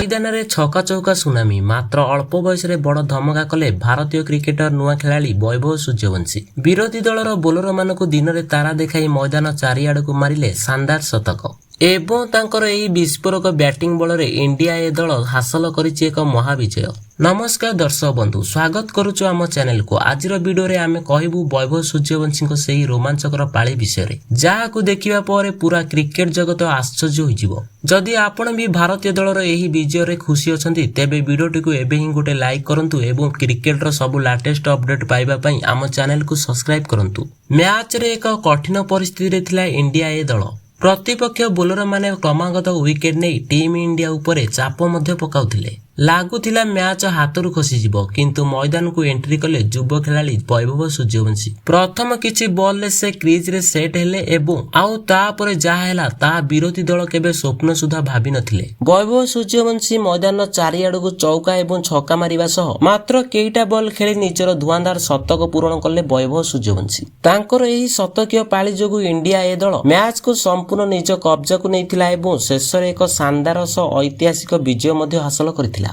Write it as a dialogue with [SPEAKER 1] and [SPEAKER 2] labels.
[SPEAKER 1] ମଇଦାନରେ ଛକା ଚୌକା ସୁନାମୀ ମାତ୍ର ଅଳ୍ପ ବୟସରେ ବଡ଼ ଧମକା କଲେ ଭାରତୀୟ କ୍ରିକେଟର ନୂଆ ଖେଳାଳି ବୈଭବ ସୂର୍ଯ୍ୟବଂଶୀ। ବିରୋଧୀ ଦଳର ବୋଲରମାନଙ୍କୁ ଦିନରେ ତାରା ଦେଖାଇ ମଇଦାନ ଚାରିଆଡ଼କୁ ମାରିଲେ ଶାନଦାର ଶତକ ଏବଂ ତାଙ୍କର ଏହି ବିସ୍ଫୋରକ ବ୍ୟାଟିଂ ବଳରେ ଇଣ୍ଡିଆ ଏ ଦଳ ହାସଲ କରିଛି ଏକ ମହାବିଜୟ। ନମସ୍କାର ଦର୍ଶକ ବନ୍ଧୁ, ସ୍ୱାଗତ କରୁଛୁ ଆମ ଚ୍ୟାନେଲକୁ। ଆଜିର ଭିଡିଓରେ ଆମେ କହିବୁ ବୈଭବ ସୂର୍ଯ୍ୟବଂଶୀଙ୍କ ସେହି ରୋମାଞ୍ଚକର ପାଳି ବିଷୟରେ, ଯାହାକୁ ଦେଖିବା ପରେ ପୁରା କ୍ରିକେଟ ଜଗତ ଆଶ୍ଚର୍ଯ୍ୟ ହୋଇଯିବ। ଯଦି ଆପଣ ବି ଭାରତୀୟ ଦଳର ଏହି ବିଜୟରେ ଖୁସି ଅଛନ୍ତି, ତେବେ ଭିଡିଓଟିକୁ ଏବେ ହିଁ ଗୋଟେ ଲାଇକ୍ କରନ୍ତୁ ଏବଂ କ୍ରିକେଟର ସବୁ ଲାଟେଷ୍ଟ ଅପଡେଟ୍ ପାଇବା ପାଇଁ ଆମ ଚ୍ୟାନେଲକୁ ସବସ୍କ୍ରାଇବ କରନ୍ତୁ। ମ୍ୟାଚରେ ଏକ କଠିନ ପରିସ୍ଥିତିରେ ଥିଲା ଇଣ୍ଡିଆ ଏ ଦଳ। ପ୍ରତିପକ୍ଷ ବୋଲରମାନେ କ୍ରମାଗତ ୱିକେଟ୍ ନେଇ ଟିମ୍ ଇଣ୍ଡିଆ ଉପରେ ଚାପ ମଧ୍ୟ ପକାଉଥିଲେ। ଲାଗୁଥିଲା ମ୍ୟାଚ ହାତରୁ ଖସିଯିବ, କିନ୍ତୁ ମଇଦାନକୁ ଏଣ୍ଟ୍ରି କଲେ ଯୁବ ଖେଳାଳି ବୈଭବ ସୂର୍ଯ୍ୟବଂଶୀ। ପ୍ରଥମ କିଛି ବଲରେ ସେ କ୍ରିଜରେ ସେଟ୍ ହେଲେ ଏବଂ ଆଉ ତାପରେ ଯାହା ହେଲା ତାହା ବିରୋଧୀ ଦଳ କେବେ ସ୍ୱପ୍ନ ସୁଦ୍ଧା ଭାବି ନଥିଲେ। ବୈଭବ ସୂର୍ଯ୍ୟବଂଶୀ ମଇଦାନର ଚାରିଆଡ଼କୁ ଚୌକା ଏବଂ ଛକା ମାରିବା ସହ ମାତ୍ର କେଇଟା ବଲ୍ ଖେଳି ନିଜର ଧୁଆଁଧାର ଶତକ ପୂରଣ କଲେ ବୈଭବ ସୂର୍ଯ୍ୟବଂଶୀ। ତାଙ୍କର ଏହି ଶତକୀୟ ପାଳି ଯୋଗୁଁ ଇଣ୍ଡିଆ ଏ ଦଳ ମ୍ୟାଚକୁ ସମ୍ପୂର୍ଣ୍ଣ ନିଜ କବ୍ଜାକୁ ନେଇଥିଲା ଏବଂ ଶେଷରେ ଏକ ଶାନଦାର ସହ ଐତିହାସିକ ବିଜୟ ମଧ୍ୟ ହାସଲ କରିଥିଲା।